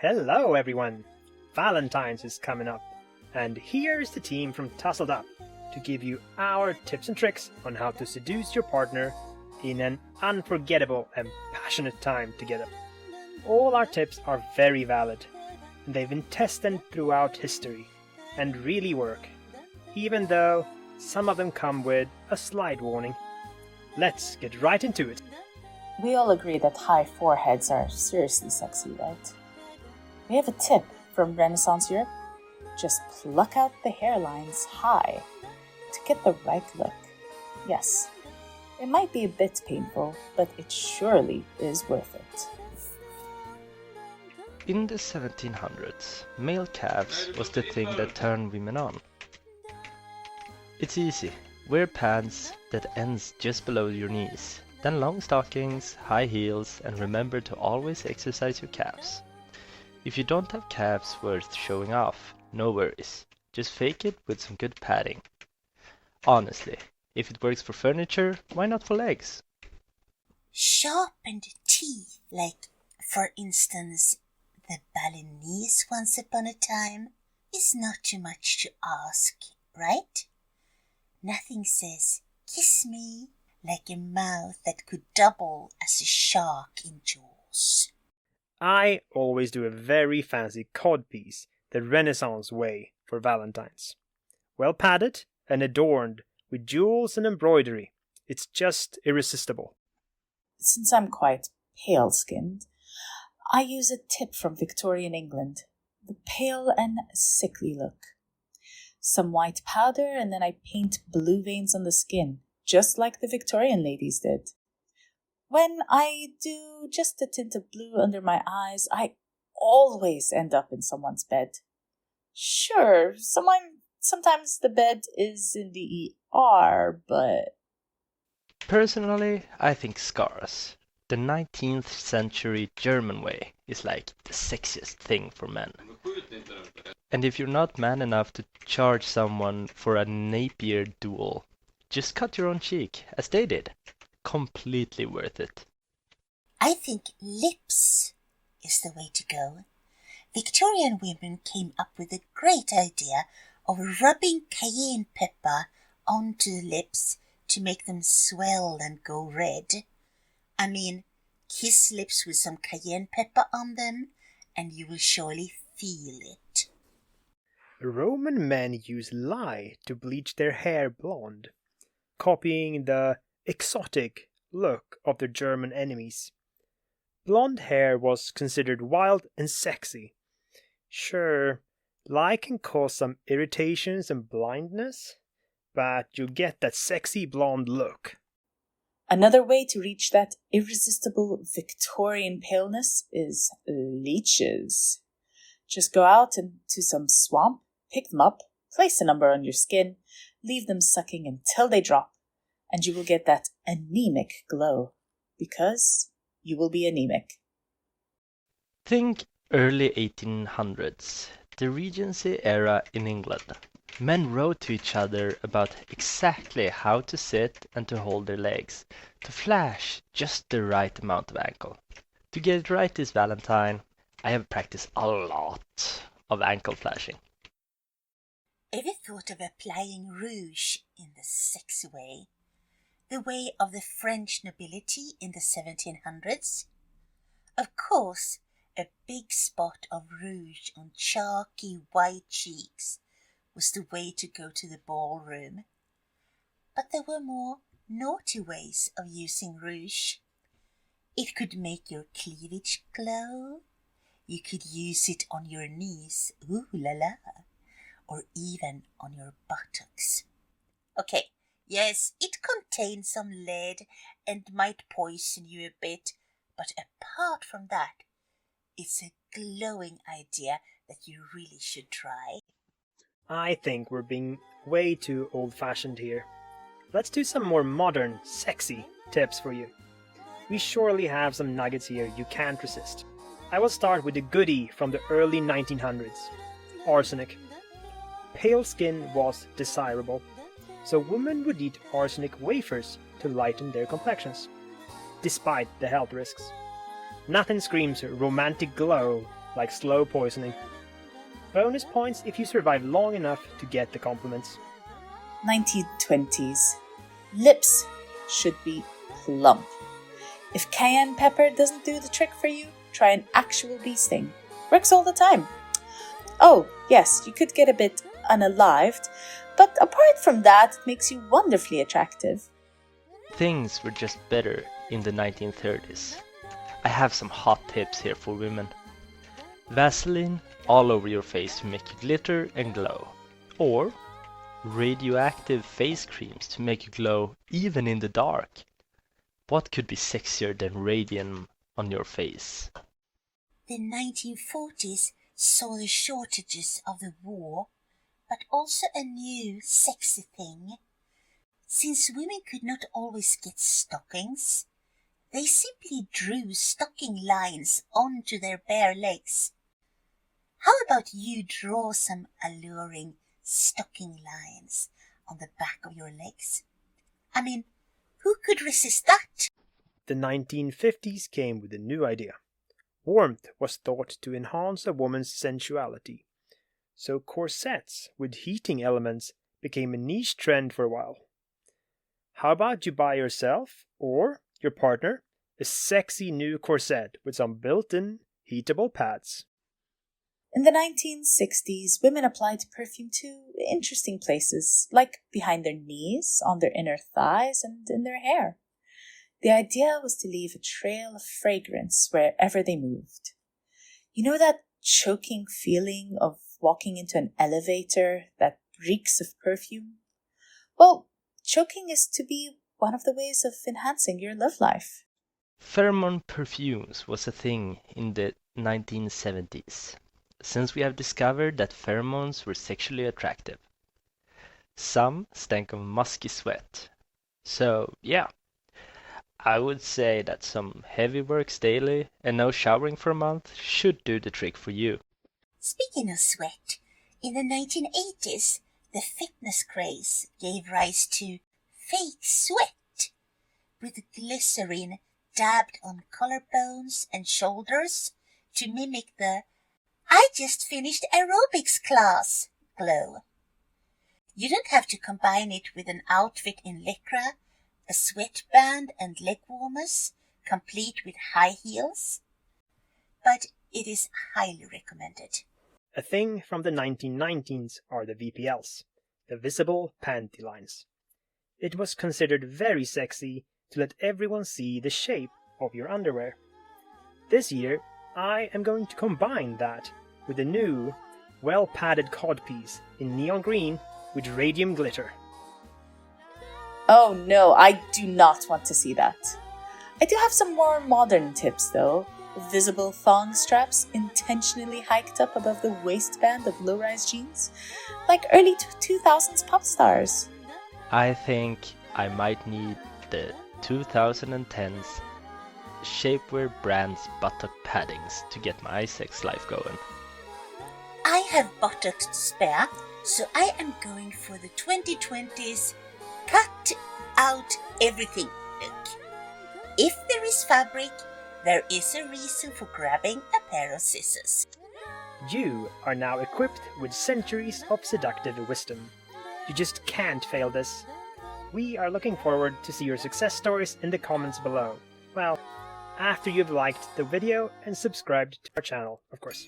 Hello everyone! Valentine's is coming up, and here's the team from Tousled to give you our tips and tricks on how to seduce your partner in an unforgettable and passionate time together. All our tips are very valid, and they've been tested throughout history, and really work, even though some of them come with a slight warning. Let's get right into it. We all agree that high foreheads are seriously sexy, right? We have a tip from Renaissance Europe. Just pluck out the hairlines high to get the right look. Yes, it might be a bit painful, but it surely is worth it. In the 1700s, male calves was the thing that turned women on. It's easy. Wear pants that ends just below your knees, then long stockings, high heels, and remember to always exercise your calves. If you don't have calves worth showing off, no worries. Just fake it with some good padding. Honestly, if it works for furniture, why not for legs? Sharpened teeth, like, for instance, the Balinese once upon a time, is not too much to ask, right? Nothing says, kiss me, like a mouth that could double as a shark in Jaws. I always do a very fancy codpiece, the Renaissance way, for Valentine's. Well padded and adorned with jewels and embroidery. It's just irresistible. Since I'm quite pale-skinned, I use a tip from Victorian England, the pale and sickly look. Some white powder and then I paint blue veins on the skin, just like the Victorian ladies did. When I do just a tint of blue under my eyes, I always end up in someone's bed. Sure, sometimes the bed is in the ER, but... Personally, I think scars. The 19th century German way is like the sexiest thing for men. And if you're not man enough to charge someone for a Napier duel, just cut your own cheek, as they did. Completely worth it. I think lips is the way to go. Victorian women came up with a great idea of rubbing cayenne pepper onto the lips to make them swell and go red. I mean, kiss lips with some cayenne pepper on them, and you will surely feel it. Roman men use lye to bleach their hair blonde, copying the exotic look of their German enemies. Blonde hair was considered wild and sexy. Sure, lye can cause some irritations and blindness, but you get that sexy blonde look. Another way to reach that irresistible Victorian paleness is leeches. Just go out into some swamp, pick them up, place a number on your skin, leave them sucking until they drop, and you will get that anemic glow, because you will be anemic. Think early 1800s, the Regency era in England. Men wrote to each other about exactly how to sit and to hold their legs, to flash just the right amount of ankle. To get it right this Valentine, I have practiced a lot of ankle flashing. Ever thought of applying rouge in the sexy way? The way of the French nobility in the 1700s? Of course, a big spot of rouge on chalky white cheeks was the way to go to the ballroom. But there were more naughty ways of using rouge. It could make your cleavage glow. You could use it on your knees, ooh la la, or even on your buttocks. Okay, yes, it contains some lead and might poison you a bit, but apart from that, it's a glowing idea that you really should try. I think we're being way too old-fashioned here. Let's do some more modern, sexy tips for you. We surely have some nuggets here you can't resist. I will start with a goodie from the early 1900s. Arsenic. Pale skin was desirable, so women would eat arsenic wafers to lighten their complexions, despite the health risks. Nothing screams romantic glow like slow poisoning. Bonus points if you survive long enough to get the compliments. 1920s. Lips should be plump. If cayenne pepper doesn't do the trick for you, try an actual bee sting. Works all the time. Oh, yes, you could get a bit unalived, but apart from that, it makes you wonderfully attractive. Things were just better in the 1930s. I have some hot tips here for women. Vaseline all over your face to make you glitter and glow. Or radioactive face creams to make you glow even in the dark. What could be sexier than radium on your face? The 1940s saw the shortages of the war, but also a new sexy thing. Since women could not always get stockings, they simply drew stocking lines onto their bare legs. How about you draw some alluring stocking lines on the back of your legs? I mean, who could resist that? The 1950s came with a new idea. Warmth was thought to enhance a woman's sensuality, so corsets with heating elements became a niche trend for a while. How about you buy yourself, or your partner, a sexy new corset with some built-in heatable pads? In the 1960s, women applied perfume to interesting places, like behind their knees, on their inner thighs, and in their hair. The idea was to leave a trail of fragrance wherever they moved. You know that choking feeling of walking into an elevator that reeks of perfume? Well, choking is to be one of the ways of enhancing your love life. Pheromone perfumes was a thing in the 1970s, since we have discovered that pheromones were sexually attractive. Some stank of musky sweat. So, yeah, I would say that some heavy works daily and no showering for a month should do the trick for you. Speaking of sweat, in the 1980s, the fitness craze gave rise to fake sweat, with glycerin dabbed on collarbones and shoulders to mimic the "I just finished aerobics class" glow. You don't have to combine it with an outfit in lycra, a sweatband and leg warmers, complete with high heels, but it is highly recommended. A thing from the 1990s are the VPLs, the visible panty lines. It was considered very sexy to let everyone see the shape of your underwear. This year, I am going to combine that with a new, well-padded codpiece in neon green with radium glitter. Oh no, I do not want to see that. I do have some more modern tips though. Visible thong straps intentionally hiked up above the waistband of low-rise jeans, like early 2000s pop stars. I think I might need the 2010s shapewear brand's buttock paddings to get my sex life going. I have buttocks to spare, so I am going for the 2020s cut out everything look. If there is fabric, there is a reason for grabbing a pair of scissors. You are now equipped with centuries of seductive wisdom. You just can't fail this. We are looking forward to see your success stories in the comments below. Well, after you've liked the video and subscribed to our channel, of course.